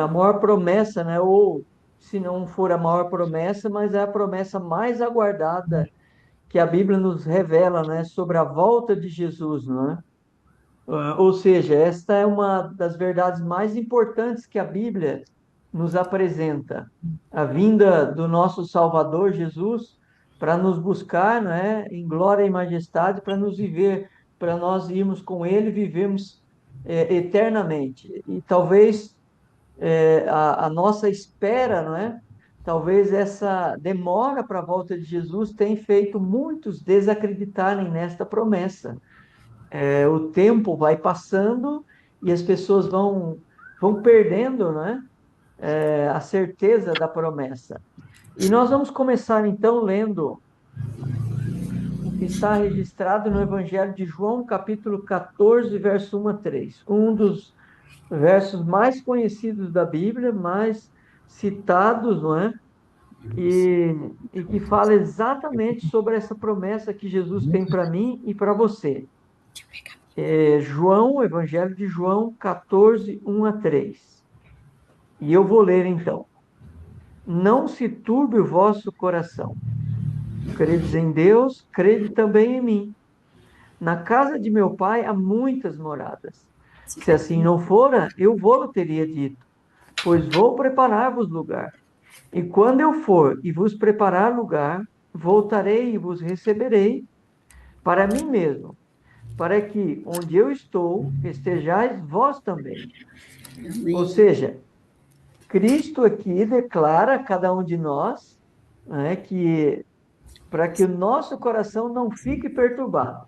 A maior promessa, né? Ou se não for a maior promessa, mas é a promessa mais aguardada que a Bíblia nos revela, né? Sobre a volta de Jesus, não é? Ou seja, esta é uma das verdades mais importantes que a Bíblia nos apresenta. A vinda do nosso Salvador Jesus para nos buscar, né, em glória e majestade, para nos viver, para nós irmos com Ele, vivemos eternamente. E talvez a nossa espera, não é? Talvez essa demora para a volta de Jesus tenha feito muitos desacreditarem nesta promessa. O tempo vai passando e as pessoas vão perdendo, né, a certeza da promessa. E nós vamos começar então lendo o que está registrado no Evangelho de João, capítulo 14, verso 1 a 3. Um dos versos mais conhecidos da Bíblia, mais citados, não é? E, e que fala exatamente sobre essa promessa que Jesus tem para mim e para você. João, Evangelho de João 14, 1 a 3. E eu vou ler então. Não se turbe o vosso coração. Credes em Deus, crede também em mim. Na casa de meu pai há muitas moradas. Se assim não fora, eu vou-lo teria dito, pois vou preparar-vos lugar. E quando eu for e vos preparar lugar, voltarei e vos receberei para mim mesmo, para que onde eu estou, estejais vós também. Ou Amém. seja, Cristo aqui declara a cada um de nós, né, que para que o nosso coração não fique perturbado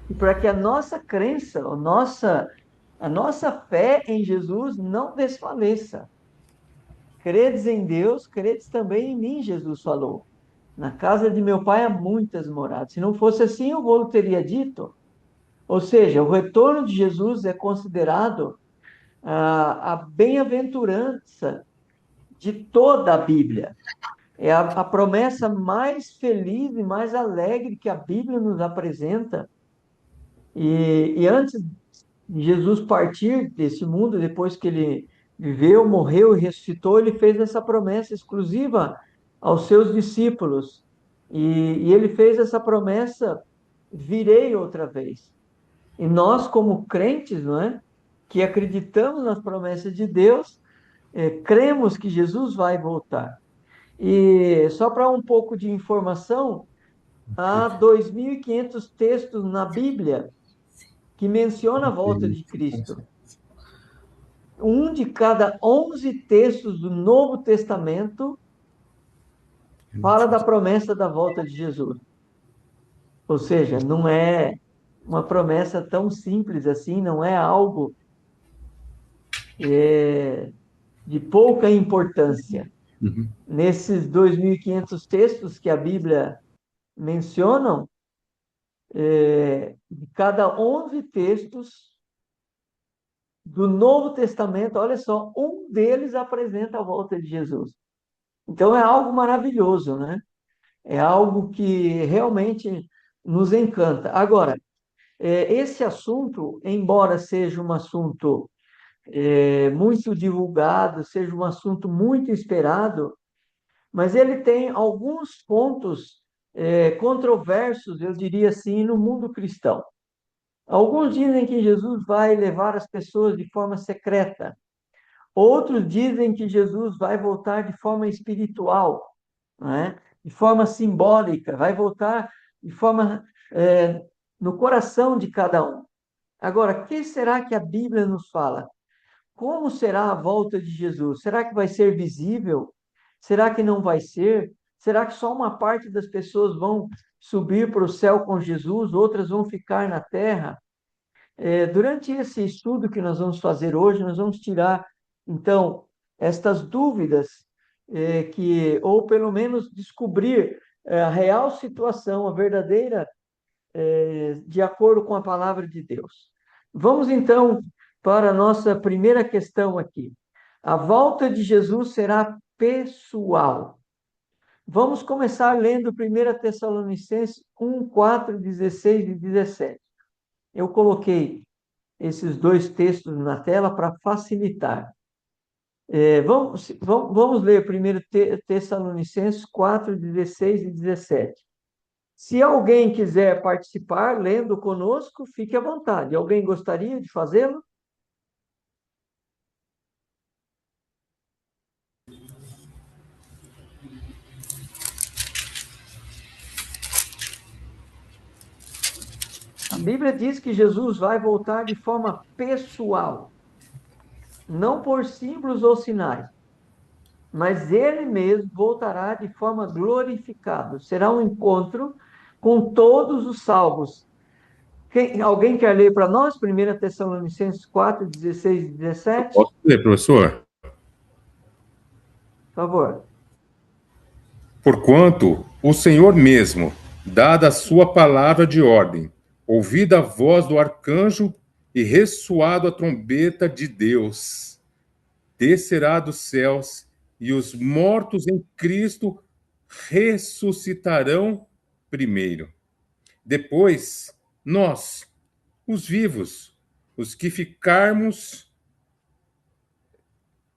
e para que a nossa crença, a nossa fé em Jesus não desfaleça. Credes em Deus, credes também em mim, Jesus falou. Na casa de meu pai há muitas moradas. Se não fosse assim, eu vou teria dito. Ou seja, o retorno de Jesus é considerado a bem-aventurança de toda a Bíblia. É a promessa mais feliz e mais alegre que a Bíblia nos apresenta. E antes de Jesus partir desse mundo, depois que ele viveu, morreu e ressuscitou, ele fez essa promessa exclusiva aos seus discípulos. E ele fez essa promessa: virei outra vez. E nós, como crentes, não é? Que acreditamos nas promessas de Deus, cremos que Jesus vai voltar. E só para um pouco de informação, há 2.500 textos na Bíblia que mencionam a volta de Cristo. Um de cada 11 textos do Novo Testamento fala da promessa da volta de Jesus. Ou seja, não é uma promessa tão simples assim, não é algo de pouca importância. Nesses 2.500 textos que a Bíblia mencionam, de cada 11 textos do Novo Testamento, olha só, um deles apresenta a volta de Jesus. Então é algo maravilhoso, né? É algo que realmente nos encanta. Agora, esse assunto, embora seja um assunto muito divulgado, seja um assunto muito esperado, mas ele tem alguns pontos controversos, eu diria assim, no mundo cristão. Alguns dizem que Jesus vai levar as pessoas de forma secreta. Outros dizem que Jesus vai voltar de forma espiritual, né? De forma simbólica, vai voltar de forma no coração de cada um. Agora, o que será que a Bíblia nos fala? Como será a volta de Jesus? Será que vai ser visível? Será que não vai ser? Será que só uma parte das pessoas vão subir para o céu com Jesus, outras vão ficar na terra? Durante esse estudo que nós vamos fazer hoje, nós vamos tirar, então, estas dúvidas, ou pelo menos descobrir a real situação, a verdadeira, de acordo com a palavra de Deus. Vamos, então, para a nossa primeira questão aqui. A volta de Jesus será pessoal. Vamos começar lendo 1 Tessalonicenses 1, 4, 16 e 17. Eu coloquei esses dois textos na tela para facilitar. Vamos ler primeiro Tessalonicenses 4, 16 e 17. Se alguém quiser participar lendo conosco, fique à vontade. Alguém gostaria de fazê-lo? A Bíblia diz que Jesus vai voltar de forma pessoal, não por símbolos ou sinais, mas ele mesmo voltará de forma glorificada. Será um encontro com todos os salvos. Alguém quer ler para nós? 1 Tessalonicenses 4, 16 e 17? Posso ler, professor? Por favor. Porquanto o Senhor mesmo, dada a sua palavra de ordem, ouvida a voz do arcanjo e ressoado a trombeta de Deus, descerá dos céus e os mortos em Cristo ressuscitarão primeiro. Depois, nós, os vivos, os que ficarmos,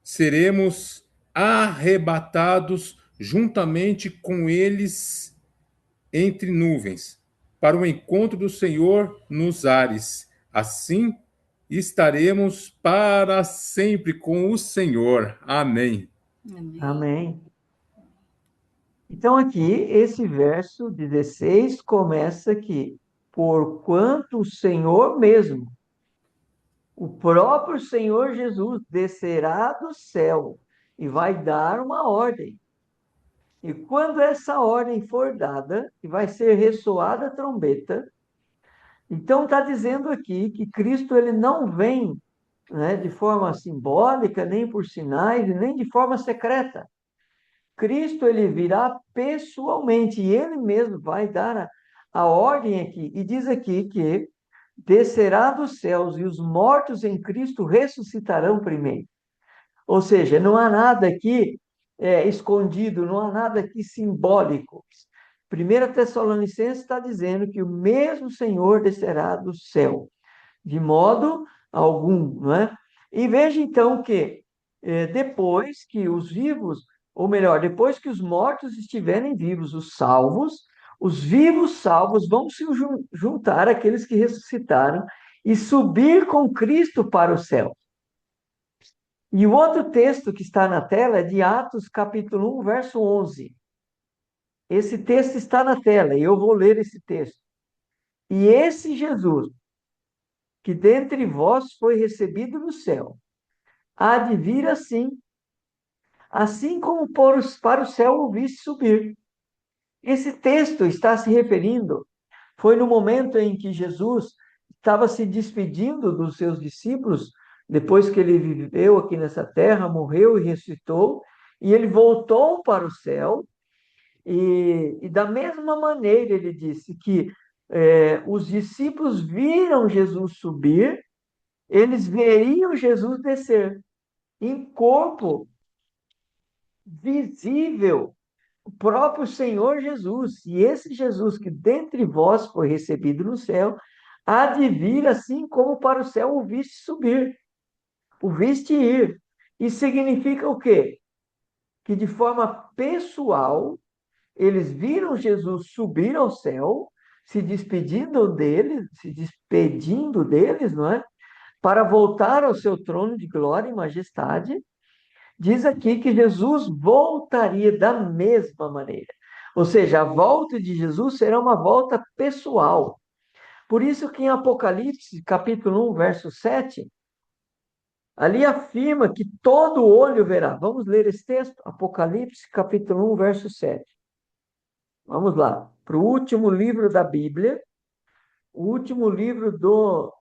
seremos arrebatados juntamente com eles entre nuvens, para o encontro do Senhor nos ares. Assim estaremos para sempre com o Senhor. Amém. Amém. Então, aqui, esse verso 16 começa aqui. Porquanto o Senhor mesmo, o próprio Senhor Jesus, descerá do céu e vai dar uma ordem. E quando essa ordem for dada, e vai ser ressoada a trombeta, então está dizendo aqui que Cristo ele não vem, né, de forma simbólica, nem por sinais, e nem de forma secreta. Cristo ele virá pessoalmente e ele mesmo vai dar a ordem aqui. E diz aqui que descerá dos céus e os mortos em Cristo ressuscitarão primeiro. Ou seja, não há nada aqui escondido, não há nada aqui simbólico. 1 Tessalonicenses está dizendo que o mesmo Senhor descerá do céu, de modo algum, não é? E veja então que depois que os vivos, ou melhor, depois que os mortos estiverem vivos, os vivos salvos vão se juntar àqueles que ressuscitaram e subir com Cristo para o céu. E o outro texto que está na tela é de Atos, capítulo 1, verso 11. Esse texto está na tela e eu vou ler esse texto. E esse Jesus, que dentre vós foi recebido no céu, há de vir assim como para o céu o viste subir. Esse texto está se referindo, foi no momento em que Jesus estava se despedindo dos seus discípulos, depois que ele viveu aqui nessa terra, morreu e ressuscitou, e ele voltou para o céu, e da mesma maneira ele disse que os discípulos viram Jesus subir, eles veriam Jesus descer em corpo visível, o próprio Senhor Jesus. E esse Jesus que dentre vós foi recebido no céu, há de vir assim como para o céu o viste subir, o viste ir. Isso significa o quê? Que de forma pessoal, eles viram Jesus subir ao céu, se despedindo deles, não é? Para voltar ao seu trono de glória e majestade. Diz aqui que Jesus voltaria da mesma maneira. Ou seja, a volta de Jesus será uma volta pessoal. Por isso que em Apocalipse, capítulo 1, verso 7, ali afirma que todo olho verá. Vamos ler esse texto? Apocalipse, capítulo 1, verso 7. Vamos lá. Para o último livro da Bíblia, o último livro do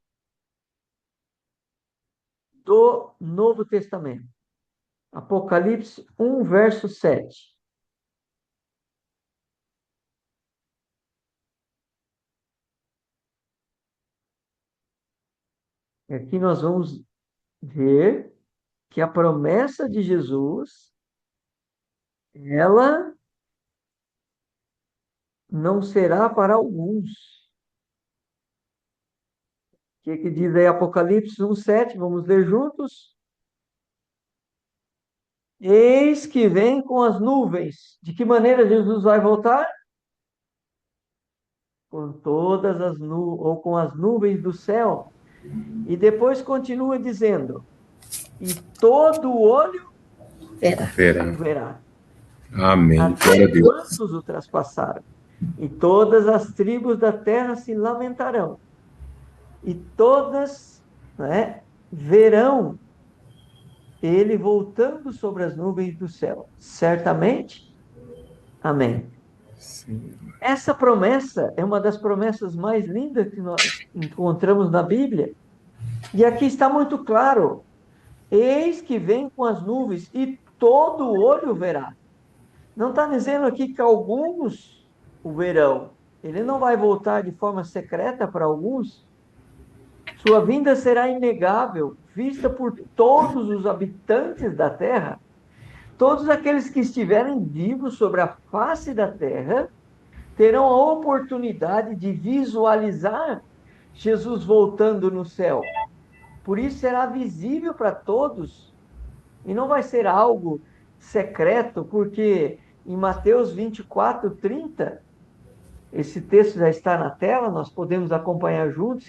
Novo Testamento. Apocalipse 1, verso 7. Aqui nós vamos ver que a promessa de Jesus, ela não será para alguns. O que diz aí Apocalipse 1:7? Vamos ler juntos? Eis que vem com as nuvens. De que maneira Jesus vai voltar? Com todas as nuvens, ou com as nuvens do céu. E depois continua dizendo: e todo olho Verá. o Verá. verá, Amém. até Glória a Deus. quantos o traspassaram. E todas as tribos da terra se lamentarão. E todas, né, verão ele voltando sobre as nuvens do céu. Certamente. Amém. Sim. Essa promessa é uma das promessas mais lindas que nós encontramos na Bíblia. E aqui está muito claro: eis que vem com as nuvens e todo olho verá. Não está dizendo aqui que alguns o verão. Ele não vai voltar de forma secreta para alguns. Sua vinda será inegável, vista por todos os habitantes da terra. Todos aqueles que estiverem vivos sobre a face da terra terão a oportunidade de visualizar Jesus voltando no céu. Por isso será visível para todos e não vai ser algo secreto, porque em Mateus 24:30, esse texto já está na tela, nós podemos acompanhar juntos,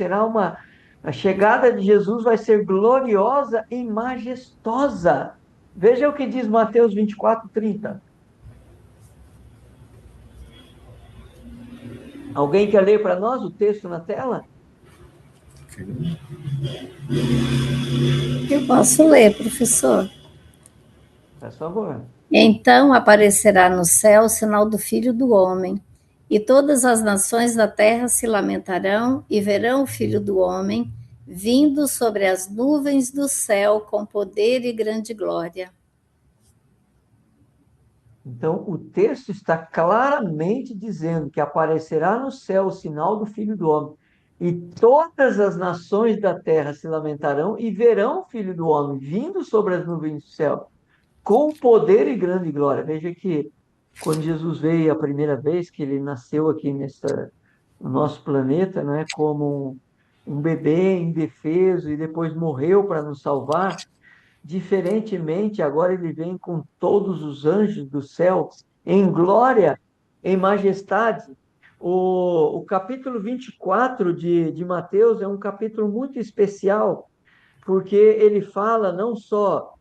a chegada de Jesus vai ser gloriosa e majestosa. Veja o que diz Mateus 24:30. Alguém quer ler para nós o texto na tela? Eu posso ler, professor. Por favor. Então aparecerá no céu o sinal do Filho do Homem, e todas as nações da terra se lamentarão e verão o Filho do Homem vindo sobre as nuvens do céu com poder e grande glória. Então, o texto está claramente dizendo que aparecerá no céu o sinal do Filho do Homem, e todas as nações da terra se lamentarão e verão o Filho do Homem vindo sobre as nuvens do céu, com poder e grande glória. Veja que quando Jesus veio a primeira vez, que ele nasceu aqui no nosso planeta, né, como um bebê indefeso e depois morreu para nos salvar. Diferentemente, agora ele vem com todos os anjos do céu, em glória, em majestade. O capítulo 24 de Mateus é um capítulo muito especial, porque ele fala não só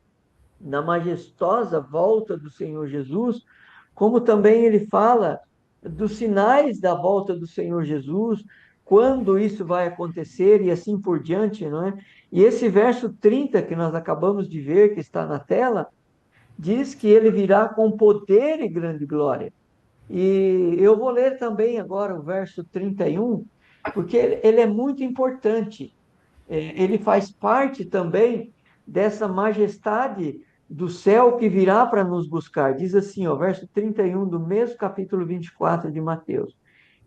na majestosa volta do Senhor Jesus, como também ele fala dos sinais da volta do Senhor Jesus, quando isso vai acontecer e assim por diante, não é? E esse verso 30 que nós acabamos de ver, que está na tela, diz que ele virá com poder e grande glória. E eu vou ler também agora o verso 31, porque ele é muito importante. Ele faz parte também dessa majestade do céu que virá para nos buscar. Diz assim, ó, verso 31 do mesmo capítulo 24 de Mateus.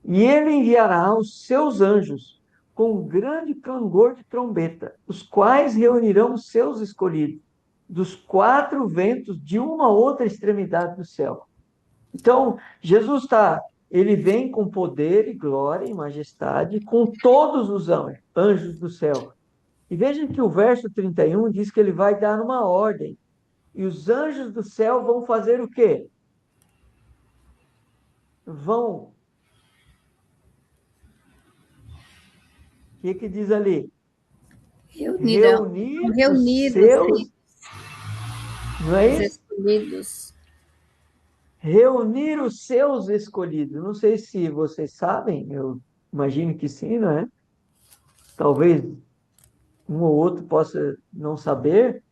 E ele enviará os seus anjos com grande clangor de trombeta, os quais reunirão os seus escolhidos dos quatro ventos de uma outra extremidade do céu. Então, Jesus ele vem com poder e glória e majestade com todos os anjos do céu. E veja que o verso 31 diz que ele vai dar uma ordem. E os anjos do céu vão fazer o quê? Vão. O que diz ali? Reunirão, Reunir os reunir seus. Não é os isso? escolhidos. Reunir os seus escolhidos. Não sei se vocês sabem, eu imagino que sim, não é? Talvez um ou outro possa não saber,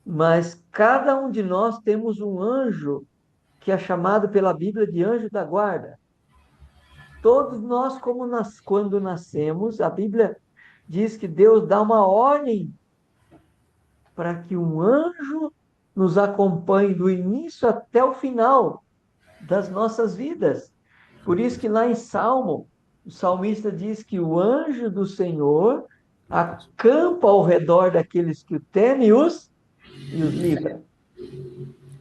mas cada um de nós temos um anjo que é chamado pela Bíblia de anjo da guarda. Todos nós, quando nascemos, a Bíblia diz que Deus dá uma ordem para que um anjo nos acompanhe do início até o final das nossas vidas. Por isso que lá em Salmo, o salmista diz que o anjo do Senhor acampa ao redor daqueles que o temem e os livra.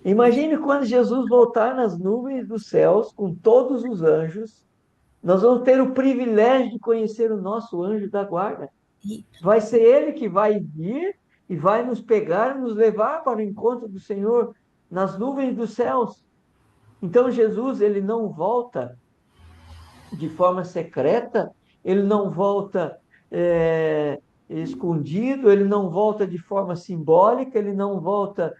Imagine quando Jesus voltar nas nuvens dos céus com todos os anjos. Nós vamos ter o privilégio de conhecer o nosso anjo da guarda. Vai ser ele que vai vir e vai nos pegar e nos levar para o encontro do Senhor nas nuvens dos céus. Então Jesus, ele não volta de forma secreta, ele não volta escondido, ele não volta de forma simbólica, ele não volta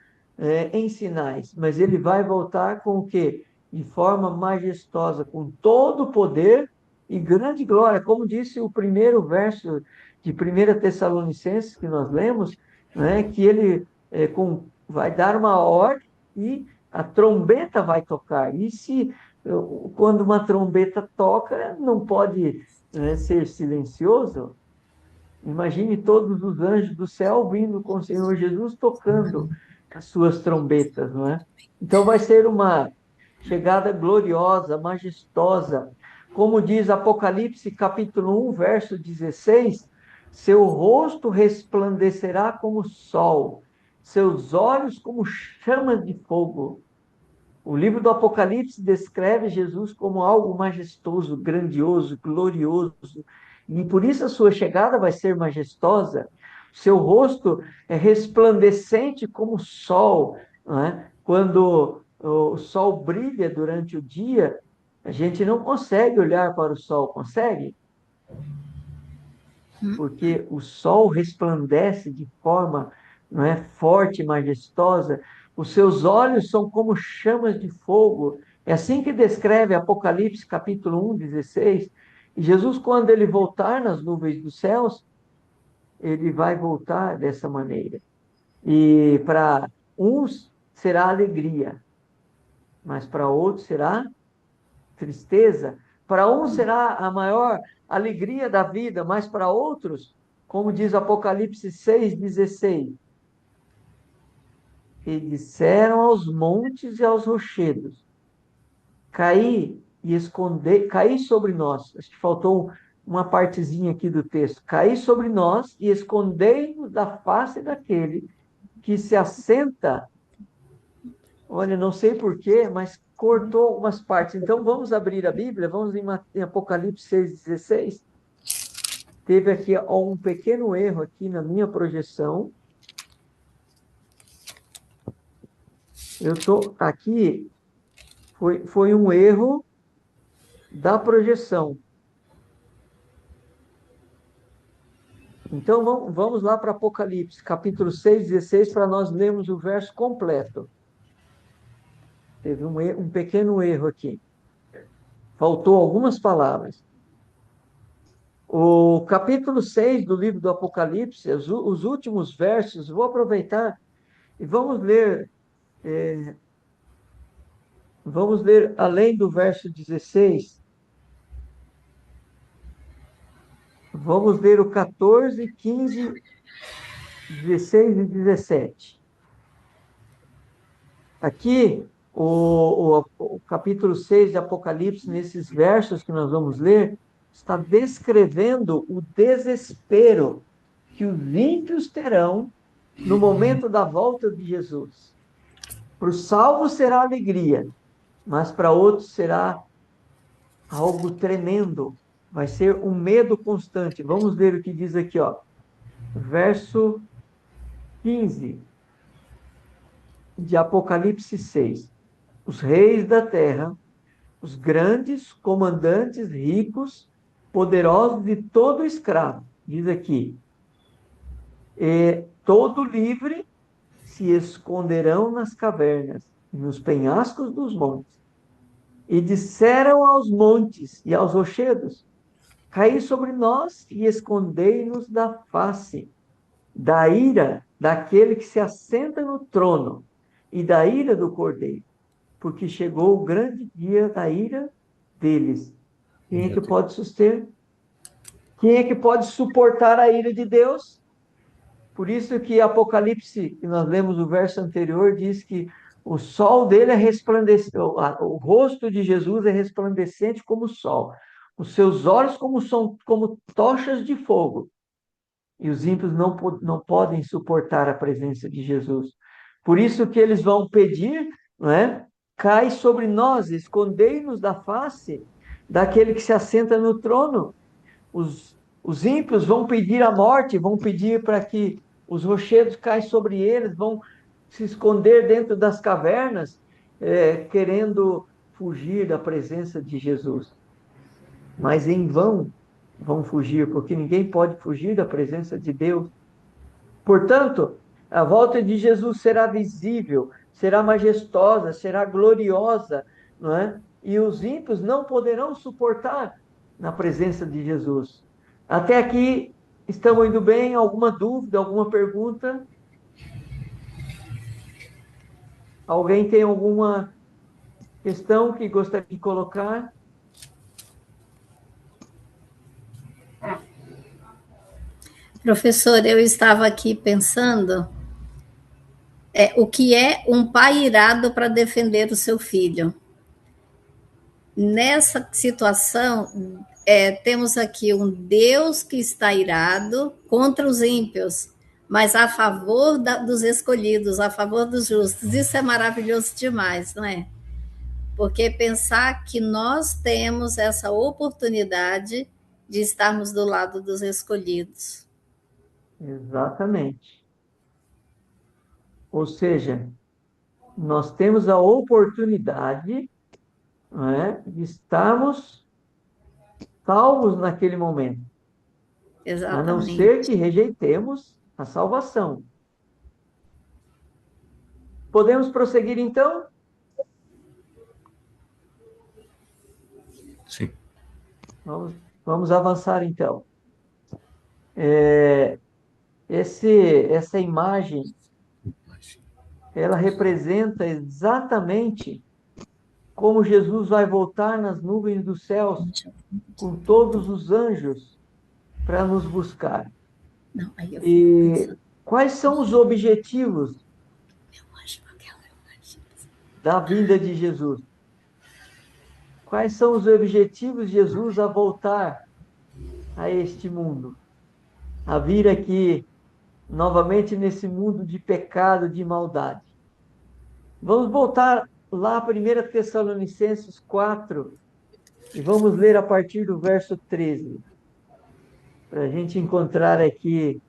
em sinais, mas ele vai voltar com o quê? De forma majestosa, com todo o poder e grande glória, como disse o primeiro verso de 1 Tessalonicenses que nós lemos, né, que ele vai dar uma ordem e a trombeta vai tocar. E se quando uma trombeta toca, não pode, né, ser silencioso. Imagine todos os anjos do céu vindo com o Senhor Jesus tocando as suas trombetas, não é? Então vai ser uma chegada gloriosa, majestosa. Como diz Apocalipse capítulo 1, verso 16, seu rosto resplandecerá como o sol, seus olhos como chamas de fogo. O livro do Apocalipse descreve Jesus como algo majestoso, grandioso, glorioso. E por isso a sua chegada vai ser majestosa. Seu rosto é resplandecente como o sol, não é? Quando o sol brilha durante o dia, a gente não consegue olhar para o sol, consegue? Porque o sol resplandece de forma, não é, forte e majestosa. Os seus olhos são como chamas de fogo. É assim que descreve Apocalipse capítulo 1, 16. E Jesus, quando ele voltar nas nuvens dos céus, ele vai voltar dessa maneira. E para uns será alegria, mas para outros será tristeza. Para uns será a maior alegria da vida, mas para outros, como diz Apocalipse 6,16, e disseram aos montes e aos rochedos, caí sobre nós. Acho que faltou uma partezinha aqui do texto. Caí sobre nós e escondei-nos da face daquele que se assenta. Olha, não sei porquê, mas cortou algumas partes. Então vamos abrir a Bíblia, vamos em Apocalipse 6,16. Teve aqui um pequeno erro aqui na minha projeção. Eu estou aqui, foi um erro da projeção. Então vamos lá para Apocalipse, capítulo 6,16, para nós lermos o verso completo. Teve um pequeno erro aqui. Faltou algumas palavras. O capítulo 6 do livro do Apocalipse, os últimos versos, vou aproveitar e vamos ler além do verso 16, vamos ler o 14, 15, 16 e 17. Aqui, o capítulo 6 de Apocalipse, nesses versos que nós vamos ler, está descrevendo o desespero que os ímpios terão no momento da volta de Jesus. Para os salvos será alegria, mas para outros será algo tremendo. Vai ser um medo constante. Vamos ver o que diz aqui, ó. Verso 15 de Apocalipse 6. Os reis da terra, os grandes, comandantes, ricos, poderosos e todo escravo, diz aqui, todo livre se esconderão nas cavernas e nos penhascos dos montes. E disseram aos montes e aos rochedos, caí sobre nós e escondei-nos da face, da ira daquele que se assenta no trono e da ira do Cordeiro, porque chegou o grande dia da ira deles. Quem é que pode suster? Quem é que pode suportar a ira de Deus? Por isso que Apocalipse, que nós lemos o verso anterior, diz que o sol dele é resplandecente, o rosto de Jesus é resplandecente como o sol. Os seus olhos como tochas de fogo. E os ímpios não podem suportar a presença de Jesus. Por isso que eles vão pedir, não é? Cai sobre nós, escondei-nos da face daquele que se assenta no trono. Os ímpios vão pedir a morte, vão pedir para que os rochedos caem sobre eles, vão se esconder dentro das cavernas, querendo fugir da presença de Jesus. Mas em vão vão fugir, porque ninguém pode fugir da presença de Deus. Portanto, a volta de Jesus será visível, será majestosa, será gloriosa, não é? E os ímpios não poderão suportar na presença de Jesus. Até aqui, estamos indo bem? Alguma dúvida, alguma pergunta? Alguém tem alguma questão que gostaria de colocar? Professor, eu estava aqui pensando o que é um pai irado para defender o seu filho. Nessa situação, temos aqui um Deus que está irado contra os ímpios, mas a favor dos escolhidos, a favor dos justos. Isso é maravilhoso demais, não é? Porque pensar que nós temos essa oportunidade de estarmos do lado dos escolhidos. Exatamente. Ou seja, nós temos a oportunidade, não é, de estarmos salvos naquele momento, a não ser Exatamente. que rejeitemos a salvação. Podemos prosseguir então? Sim. Vamos avançar então. Essa imagem, ela representa exatamente como Jesus vai voltar nas nuvens dos céus com todos os anjos para nos buscar. Não, aí eu fico E pensando. quais são os objetivos da vinda de Jesus? Quais são os objetivos de Jesus a voltar a este mundo? A vir aqui novamente nesse mundo de pecado, de maldade. Vamos voltar lá a 1 Tessalonicenses 4 e vamos ler a partir do verso 13, para a gente encontrar aqui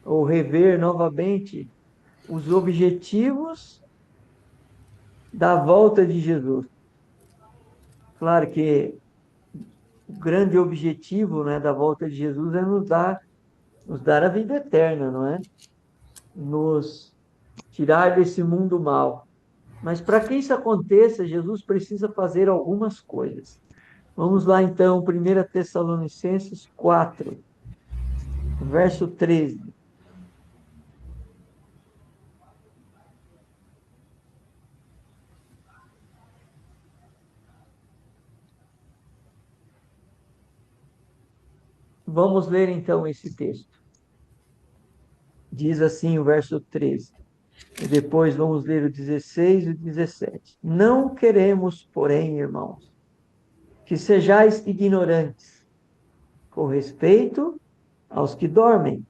ou rever novamente os objetivos da volta de Jesus. Claro que o grande objetivo, né, da volta de Jesus é nos dar a vida eterna, não é? Nos tirar desse mundo mal. Mas para que isso aconteça, Jesus precisa fazer algumas coisas. Vamos lá então, 1 Tessalonicenses 4, verso 13. Vamos ler então esse texto. Diz assim o verso 13. E depois vamos ler o 16 e o 17. Não queremos, porém, irmãos, que sejais ignorantes com respeito aos que dormem,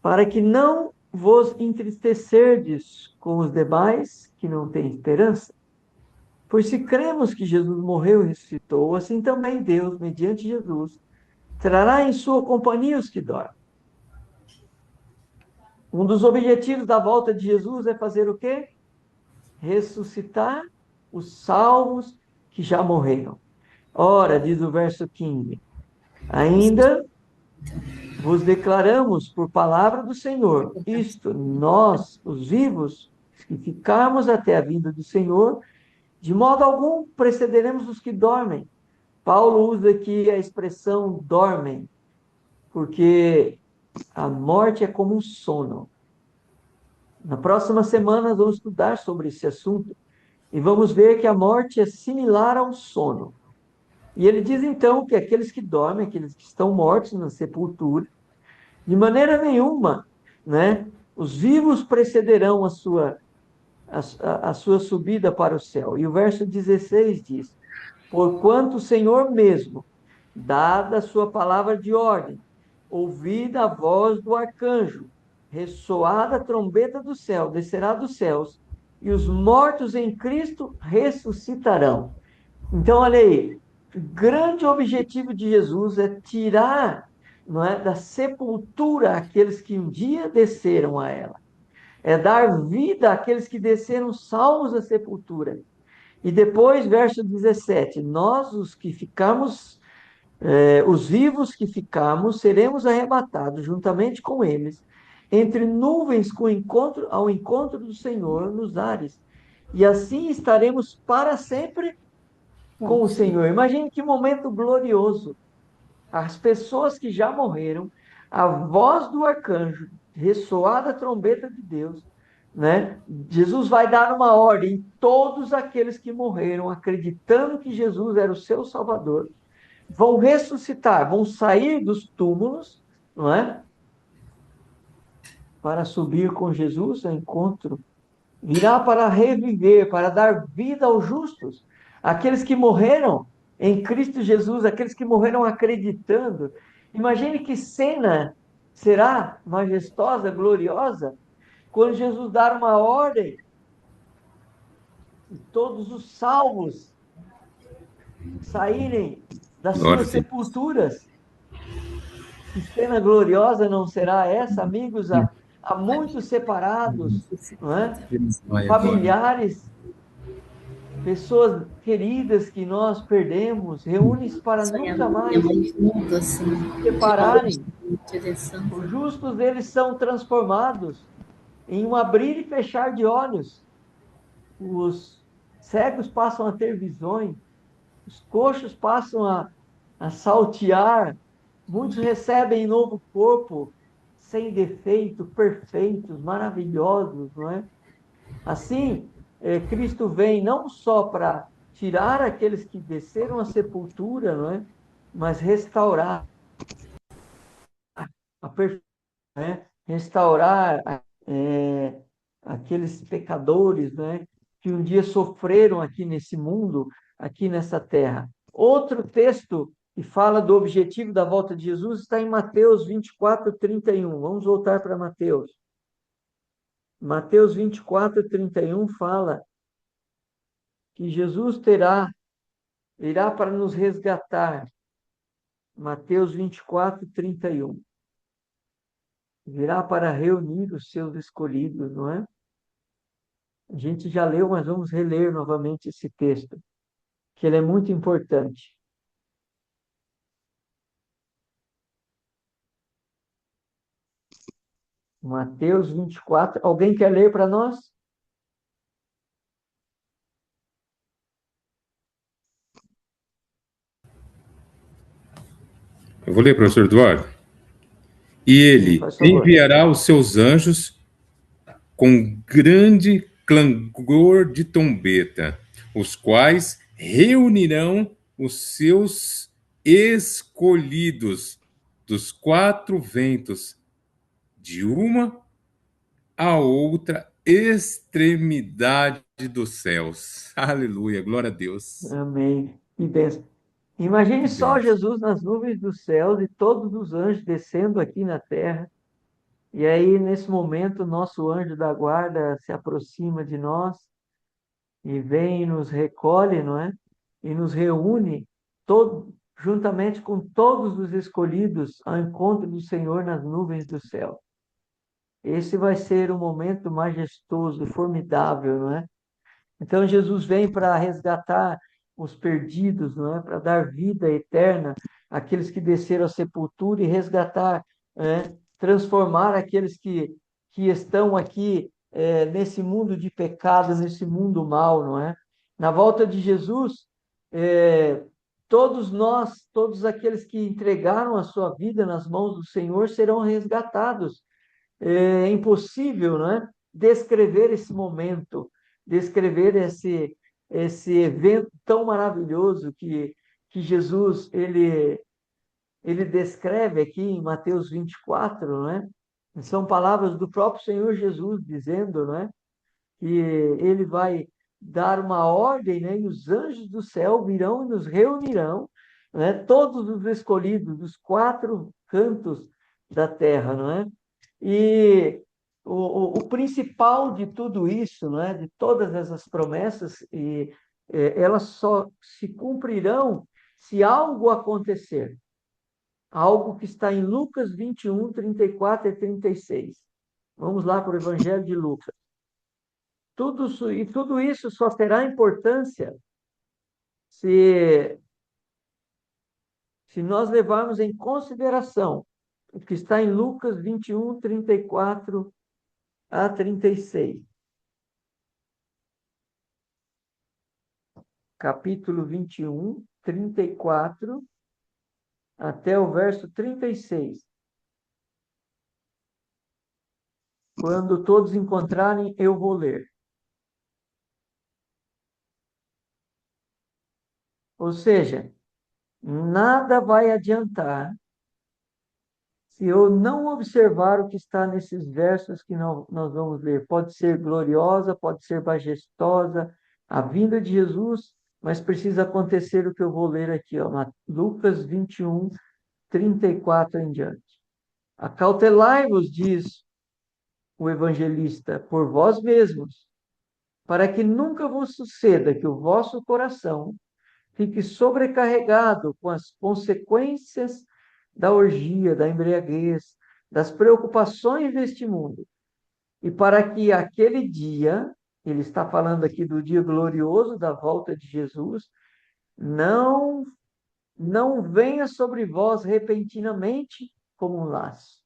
para que não vos entristecerdes com os demais que não têm esperança. Pois se cremos que Jesus morreu e ressuscitou, assim também Deus, mediante Jesus, trará em sua companhia os que dormem. Um dos objetivos da volta de Jesus é fazer o quê? Ressuscitar os salvos que já morreram. Ora, diz o verso 15, ainda vos declaramos por palavra do Senhor, isto, nós, os vivos, que ficarmos até a vinda do Senhor, de modo algum precederemos os que dormem. Paulo usa aqui a expressão dormem, porque a morte é como um sono. Na próxima semana vamos estudar sobre esse assunto e vamos ver que a morte é similar ao sono. E ele diz então que aqueles que dormem, aqueles que estão mortos na sepultura, de maneira nenhuma, né, os vivos precederão a sua subida para o céu. E o verso 16 diz: porquanto o Senhor mesmo, dada a sua palavra de ordem, ouvida a voz do arcanjo, ressoada a trombeta do céu, descerá dos céus, e os mortos em Cristo ressuscitarão. Então, olha aí, o grande objetivo de Jesus é tirar, não é, da sepultura aqueles que um dia desceram a ela. é dar vida àqueles que desceram salvos à sepultura. E depois, verso 17: nós, os que ficamos, os vivos que ficamos, seremos arrebatados juntamente com eles, entre nuvens ao encontro do Senhor nos ares. E assim estaremos para sempre com o Senhor. Imagine que momento glorioso. As pessoas que já morreram, a voz do arcanjo, ressoada a trombeta de Deus, né? Jesus vai dar uma ordem, todos aqueles que morreram acreditando que Jesus era o seu Salvador, vão ressuscitar, vão sair dos túmulos, não é? Para subir com Jesus ao encontro, virá para reviver, para dar vida aos justos, aqueles que morreram em Cristo Jesus, aqueles que morreram acreditando. Imagine que cena será majestosa, gloriosa, quando Jesus dar uma ordem e todos os salvos saírem das Glória suas a Deus. sepulturas. Que cena gloriosa não será essa, amigos? Há muitos separados, não é? Vai agora. Familiares, pessoas queridas que nós perdemos, reúnem-se para nunca É mais muito lindo, assim, se separarem. direção. Os justos, eles são transformados em um abrir e fechar de olhos. Os cegos passam a ter visões, os coxos passam a saltear, muitos recebem novo corpo, sem defeito, perfeitos, maravilhosos, não é? Assim, Cristo vem não só para tirar aqueles que desceram à sepultura, não é? Mas restaurar a perfeição, né? Restaurar aqueles pecadores, né? Que um dia sofreram aqui nesse mundo, aqui nessa terra. Outro texto que fala do objetivo da volta de Jesus está em Mateus 24:31. Vamos voltar para Mateus. Mateus 24:31 fala que Jesus irá para nos resgatar. Mateus 24:31. Virá para reunir os seus escolhidos, não é? A gente já leu, mas vamos reler novamente esse texto, que ele é muito importante. Mateus 24. Alguém quer ler para nós? Eu vou ler, professor Eduardo. E Sim, ele faz favor. enviará os seus anjos com grande clangor de trombeta, os quais reunirão os seus escolhidos dos quatro ventos, de uma a outra extremidade dos céus. Aleluia, glória a Deus. Amém. Que bênção. Imagine Que só benção. Jesus nas nuvens dos céus e todos os anjos descendo aqui na terra. E aí, nesse momento, o nosso anjo da guarda se aproxima de nós e vem e nos recolhe, não é? E nos reúne juntamente com todos os escolhidos ao encontro do Senhor nas nuvens do céu. Esse vai ser um momento majestoso, formidável, não é? Então Jesus vem para resgatar os perdidos, não é? Para dar vida eterna àqueles que desceram à sepultura e resgatar, transformar aqueles que estão aqui nesse mundo de pecado, nesse mundo mal, não é? Na volta de Jesus, é, todos nós, todos aqueles que entregaram a sua vida nas mãos do Senhor serão resgatados. É impossível, né, descrever esse momento, descrever esse evento tão maravilhoso que Jesus ele descreve aqui em Mateus 24, né? São palavras do próprio Senhor Jesus dizendo, né, que ele vai dar uma ordem, né, e os anjos do céu virão e nos reunirão, né, todos os escolhidos dos quatro cantos da terra, não é? E o principal de tudo isso, não é? De todas essas promessas, elas só se cumprirão se algo acontecer. Algo que está em Lucas 21, 34 e 36. Vamos lá para o Evangelho de Lucas. Tudo isso só terá importância se, se nós levarmos em consideração o que está em Lucas 21, 34 a 36. Capítulo 21, 34 até o verso 36. Quando todos encontrarem, eu vou ler. Ou seja, nada vai adiantar se eu não observar o que está nesses versos que nós vamos ler. Pode ser gloriosa, pode ser majestosa, a vinda de Jesus, mas precisa acontecer o que eu vou ler aqui, ó, Lucas 21, 34 em diante. Acautelai-vos, diz o evangelista, por vós mesmos, para que nunca vos suceda que o vosso coração fique sobrecarregado com as consequências da orgia, da embriaguez, das preocupações deste mundo. E para que aquele dia, ele está falando aqui do dia glorioso da volta de Jesus, não não venha sobre vós repentinamente como um laço.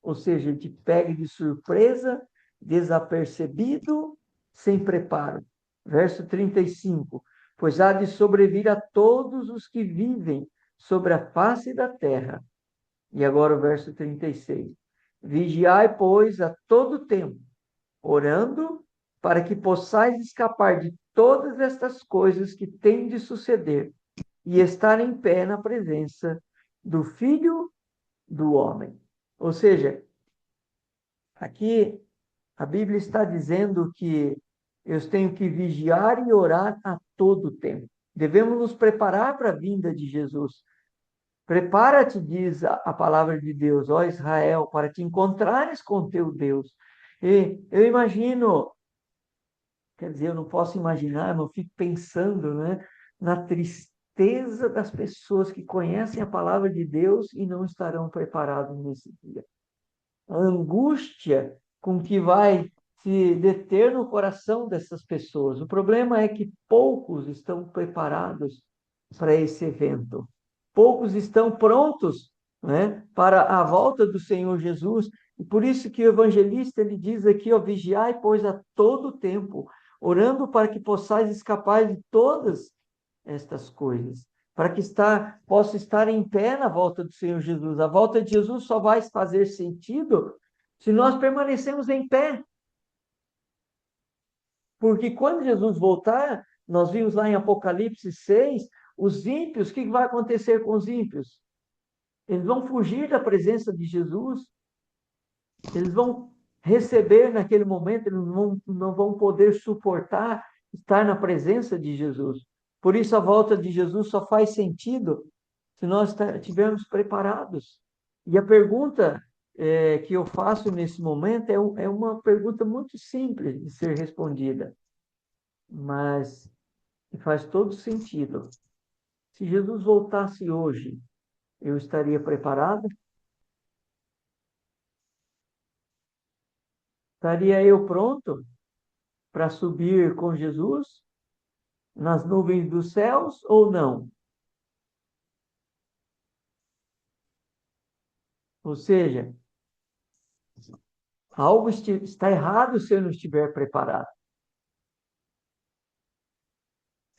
Ou seja, te pegue de surpresa, desapercebido, sem preparo. Verso 35. Pois há de sobrevir a todos os que vivem sobre a face da terra. E agora o verso 36. Vigiai, pois, a todo tempo, orando para que possais escapar de todas estas coisas que têm de suceder e estar em pé na presença do Filho do Homem. Ou seja, aqui a Bíblia está dizendo que eu tenho que vigiar e orar a todo tempo. Devemos nos preparar para a vinda de Jesus. Prepara-te, diz a palavra de Deus, ó Israel, para te encontrares com teu Deus. E eu imagino, quer dizer, eu não posso imaginar, eu fico pensando, né, na tristeza das pessoas que conhecem a palavra de Deus e não estarão preparados nesse dia. A angústia com que vai se deter no coração dessas pessoas. O problema é que poucos estão preparados para esse evento. Poucos estão prontos, né, para a volta do Senhor Jesus. E por isso que o evangelista ele diz aqui, ó, vigiai, pois a todo tempo, orando para que possais escapar de todas estas coisas, para que possa estar em pé na volta do Senhor Jesus. A volta de Jesus só vai fazer sentido se nós permanecemos em pé. Porque quando Jesus voltar, nós vimos lá em Apocalipse 6, os ímpios, o que vai acontecer com os ímpios? Eles vão fugir da presença de Jesus, eles vão receber naquele momento, eles não vão poder suportar estar na presença de Jesus. Por isso, a volta de Jesus só faz sentido se nós estivermos preparados. E a pergunta que eu faço nesse momento é uma pergunta muito simples de ser respondida, mas que faz todo sentido. Se Jesus voltasse hoje, eu estaria preparado? Estaria eu pronto para subir com Jesus nas nuvens dos céus ou não? Ou seja, algo está errado se eu não estiver preparado.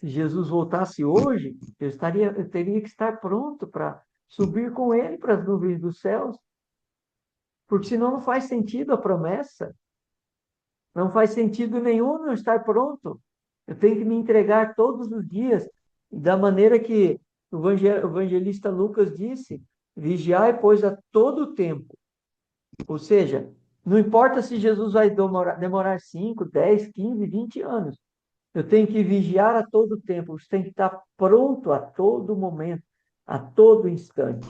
Se Jesus voltasse hoje, eu teria que estar pronto para subir com ele para as nuvens dos céus, porque senão não faz sentido a promessa. Não faz sentido nenhum não estar pronto. Eu tenho que me entregar todos os dias, da maneira que o evangelista Lucas disse, vigiai, pois, a todo tempo. Ou seja, não importa se Jesus vai demorar 5, 10, 15, 20 anos. Eu tenho que vigiar a todo tempo. Você tem que estar pronto a todo momento, a todo instante.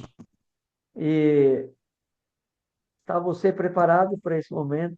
E está você preparado para esse momento?